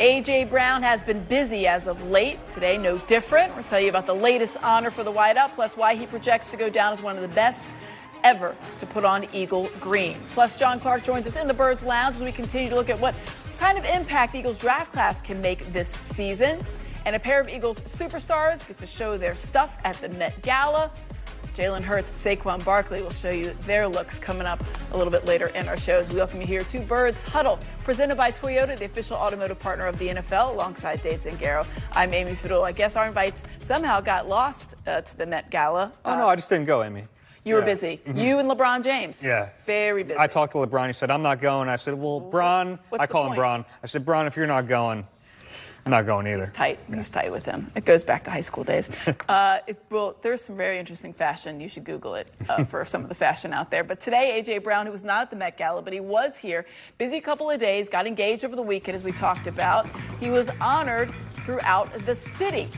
A.J. Brown has been busy as of late. Today, no different. We'll tell you about the latest honor for the wideout, plus why he projects to go down as one of the best ever to put on Eagle green. Plus, John Clark joins us in the Birds Lounge as we continue to look at what kind of impact the Eagles draft class can make this season. And a pair of Eagles superstars get to show their stuff at the Met Gala. Jalen Hurts and Saquon Barkley will show you their looks coming up a little bit later in our shows. We welcome you here to Birds Huddle, presented by Toyota, the official automotive partner of the NFL, alongside Dave Zangaro. I'm Amy Fadool. I guess our invites somehow got lost to the Met Gala. Oh, no, I just didn't go, Amy. You were busy. Mm-hmm. You and LeBron James. Yeah. Very busy. I talked to LeBron. He said, I'm not going. I said, well, Bron, I call him Bron. I said, Bron, if you're not going, I'm not going either. He's tight. Yeah. He's tight with him. It goes back to high school days. There's some very interesting fashion. You should Google it for some of the fashion out there. But today, A.J. Brown, who was not at the Met Gala, but he was here, busy couple of days, got engaged over the weekend, as we talked about. He was honored throughout the city.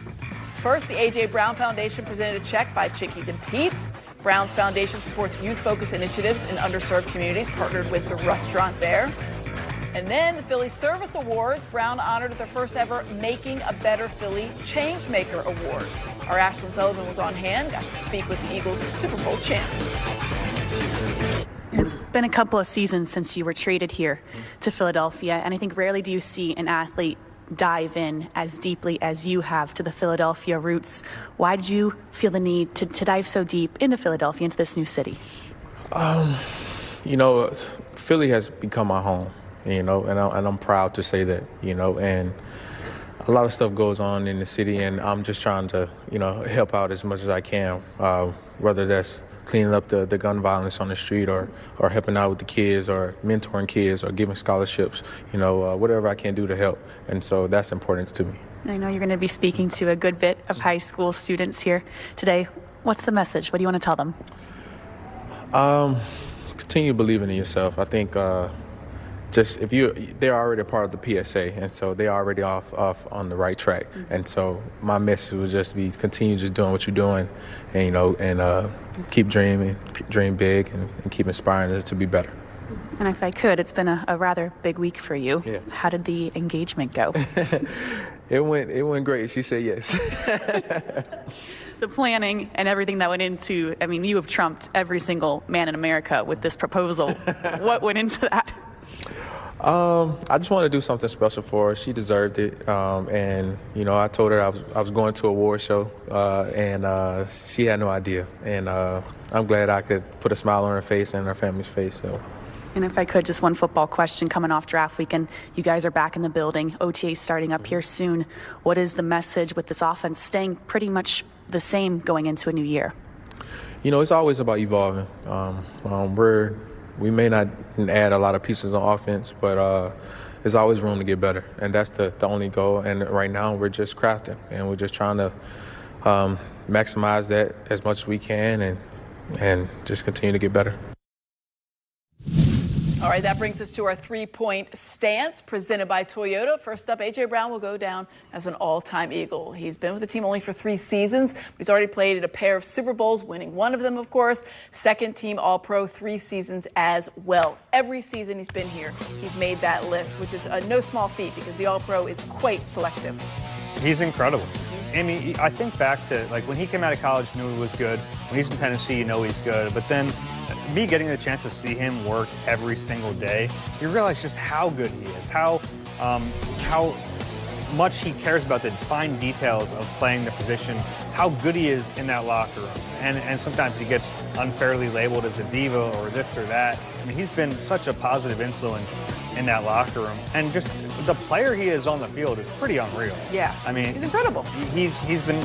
First, the A.J. Brown Foundation presented a check by Chickies and Pete's. Brown's foundation supports youth-focused initiatives in underserved communities, partnered with the restaurant there. And then the Philly Service Awards, Brown honored at their first ever Making a Better Philly Changemaker Award. Our Ashlyn Sullivan was on hand, got to speak with the Eagles Super Bowl champ. It's been a couple of seasons since you were traded here to Philadelphia, and I think rarely do you see an athlete dive in as deeply as you have to the Philadelphia roots. Why did you feel the need to dive so deep into Philadelphia, into this new city? Philly has become my home. And I'm proud to say that, and a lot of stuff goes on in the city, and I'm just trying to, help out as much as I can, whether that's cleaning up the gun violence on the street or helping out with the kids or mentoring kids or giving scholarships, whatever I can do to help. And so that's important to me. I know you're going to be speaking to a good bit of high school students here today. What's the message? What do you want to tell them? Continue believing in yourself. I think they're already a part of the PSA, and so they're already off on the right track. Mm-hmm. And so my message would just be continue just doing what you're doing, and keep dreaming, dream big, and keep inspiring it to be better. And if I could, it's been a rather big week for you. Yeah. How did the engagement go? It went great. She said yes. The planning and everything that went into, you have trumped every single man in America with this proposal. What went into that? I just wanted to do something special for her. She deserved it. And I told her I was going to a award show, and she had no idea. And I'm glad I could put a smile on her face and her family's face. So. And if I could, just one football question coming off draft weekend. You guys are back in the building. OTA starting up here soon. What is the message with this offense staying pretty much the same going into a new year? It's always about evolving. We may not add a lot of pieces on offense, but there's always room to get better, and that's the only goal. And right now we're just crafting, and we're just trying to maximize that as much as we can and just continue to get better. All right, that brings us to our three-point stance presented by Toyota. First up, A.J. Brown will go down as an all-time Eagle. He's been with the team only for 3 seasons, but he's already played at a pair of Super Bowls, winning one of them, of course. Second-team All-Pro, 3 seasons as well. Every season he's been here, he's made that list, which is no small feat because the All-Pro is quite selective. He's incredible. Amy, I think back to when he came out of college, knew he was good. When he's in Tennessee, you know he's good. But then me getting the chance to see him work every single day, you realize just how good he is, how much he cares about the fine details of playing the position, how good he is in that locker room. And sometimes he gets unfairly labeled as a diva or this or that. He's been such a positive influence in that locker room. And just the player he is on the field is pretty unreal. Yeah, he's incredible. He's been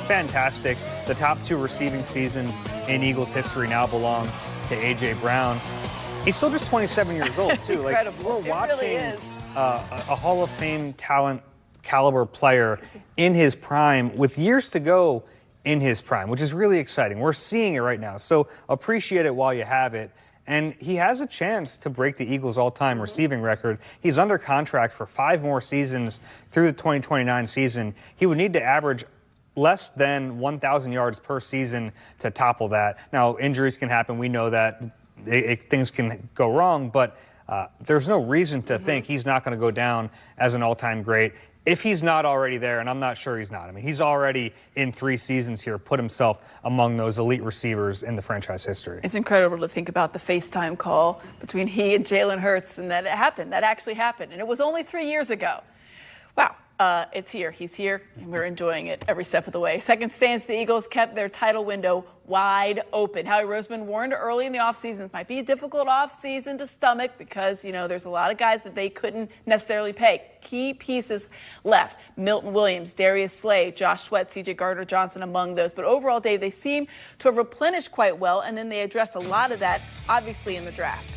fantastic. The top 2 receiving seasons in Eagles history now belong to A.J. Brown. He's still just 27 years old, too. Incredible. We're watching really a Hall of Fame talent caliber player in his prime with years to go in his prime, which is really exciting. We're seeing it right now. So appreciate it while you have it. And he has a chance to break the Eagles' all-time receiving record. He's under contract for 5 more seasons through the 2029 season. He would need to average less than 1,000 yards per season to topple that. Now, injuries can happen. We know that. Things can go wrong. But there's no reason to think he's not going to go down as an all-time great if he's not already there, and I'm not sure he's not. I mean, he's already in 3 seasons here put himself among those elite receivers in the franchise history. It's incredible to think about the FaceTime call between he and Jalen Hurts, and that it happened. That actually happened, and it was only 3 years ago. Wow. It's here. He's here, and we're enjoying it every step of the way. Second stance, the Eagles kept their title window wide open. Howie Roseman warned early in the offseason it might be a difficult offseason to stomach because, you know, there's a lot of guys that they couldn't necessarily pay. Key pieces left. Milton Williams, Darius Slay, Josh Sweat, C.J. Gardner-Johnson among those. But overall, Dave, they seem to have replenished quite well, and then they addressed a lot of that, obviously, in the draft.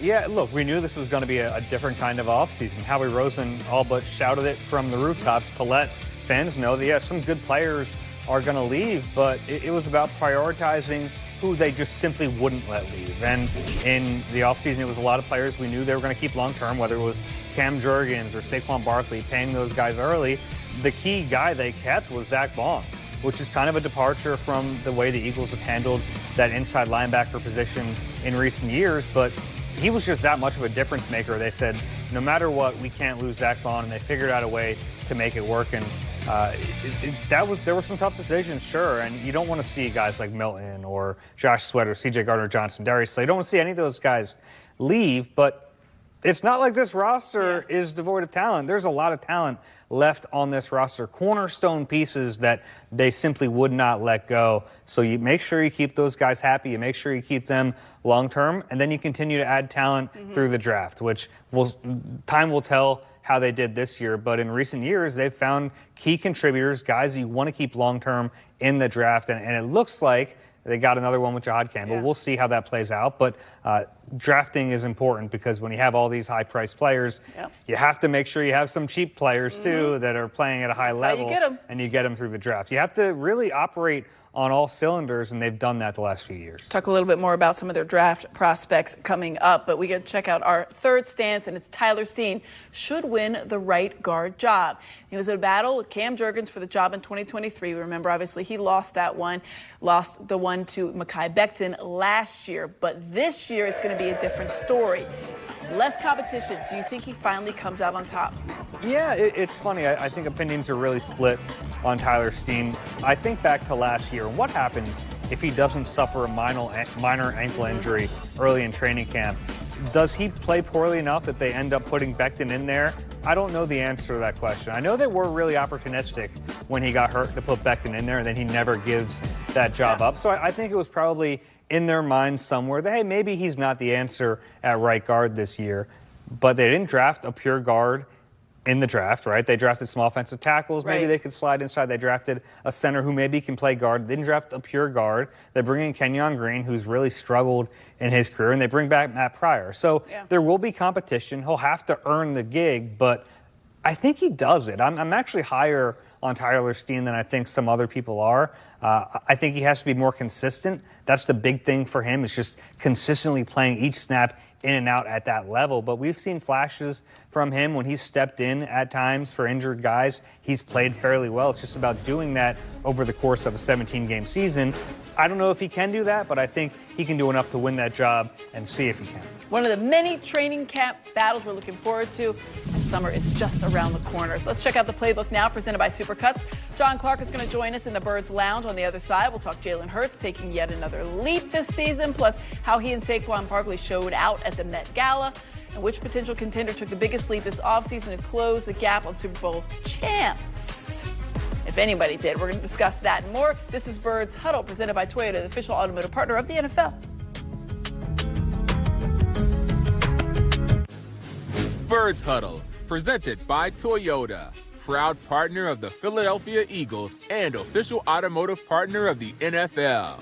Yeah, look, we knew this was going to be a different kind of offseason. Howie Roseman all but shouted it from the rooftops to let fans know that, yeah, some good players are going to leave, but it was about prioritizing who they just simply wouldn't let leave. And in the offseason, it was a lot of players we knew they were going to keep long-term, whether it was Cam Jurgens or Saquon Barkley, paying those guys early. The key guy they kept was Zach Bond, which is kind of a departure from the way the Eagles have handled that inside linebacker position in recent years, but he was just that much of a difference maker. They said, no matter what, we can't lose Zach Bond, and they figured out a way to make it work. And there were some tough decisions, sure, and you don't want to see guys like Milton or Josh Sweat or C.J. Gardner-Johnson, Darius Slay. You don't want to see any of those guys leave, but it's not like this roster is devoid of talent. There's a lot of talent left on this roster, cornerstone pieces that they simply would not let go. So you make sure you keep those guys happy. You make sure you keep them long-term, and then you continue to add talent through the draft, which time will tell how they did this year. But in recent years, they've found key contributors, guys you want to keep long-term in the draft, and it looks like they got another one with Jahad Campbell. We'll see how that plays out. But drafting is important because when you have all these high-priced players, you have to make sure you have some cheap players, too, that are playing at a high level. How you get them. And you get them through the draft. You have to really operate on all cylinders, and they've done that the last few years. Talk a little bit more about some of their draft prospects coming up, but we got to check out our third stance, and it's Tyler Steen should win the right guard job. He was in a battle with Cam Jurgens for the job in 2023. Remember, obviously, he lost that one, lost the one to Mekhi Becton last year, but this year it's going to be a different story. Less competition. Do you think he finally comes out on top? Yeah, it's funny. I think opinions are really split on Tyler Steen. I think back to last year. What happens if he doesn't suffer a minor ankle injury early in training camp? Does he play poorly enough that they end up putting Becton in there? I don't know the answer to that question. I know they were really opportunistic when he got hurt to put Becton in there, and then he never gives that job up. So I think it was probably in their minds somewhere that, hey, maybe he's not the answer at right guard this year. But they didn't draft a pure guard in the draft, right? They drafted small offensive tackles. Maybe they could slide inside. They drafted a center who maybe can play guard. They didn't draft a pure guard. They bring in Kenyon Green, who's really struggled in his career, and they bring back Matt Pryor. So there will be competition. He'll have to earn the gig, but I think he does it. I'm actually higher on Tyler Steen than I think some other people are. I think he has to be more consistent. That's the big thing for him, is just consistently playing each snap in and out at that level. But we've seen flashes from him when he's stepped in at times for injured guys. He's played fairly well. It's just about doing that over the course of a 17-game season. I don't know if he can do that, but I think he can do enough to win that job, and see if he can. One of the many training camp battles we're looking forward to, and summer is just around the corner. Let's check out the playbook now, presented by Supercuts. John Clark is going to join us in the Birds Lounge. On the other side, we'll talk Jalen Hurts taking yet another leap this season, plus how he and Saquon Barkley showed out at the Met Gala, and which potential contender took the biggest leap this offseason to close the gap on Super Bowl champs. If anybody did. We're going to discuss that and more. This is Birds Huddle, presented by Toyota, the official automotive partner of the NFL. Birds Huddle, presented by Toyota, proud partner of the Philadelphia Eagles and official automotive partner of the NFL.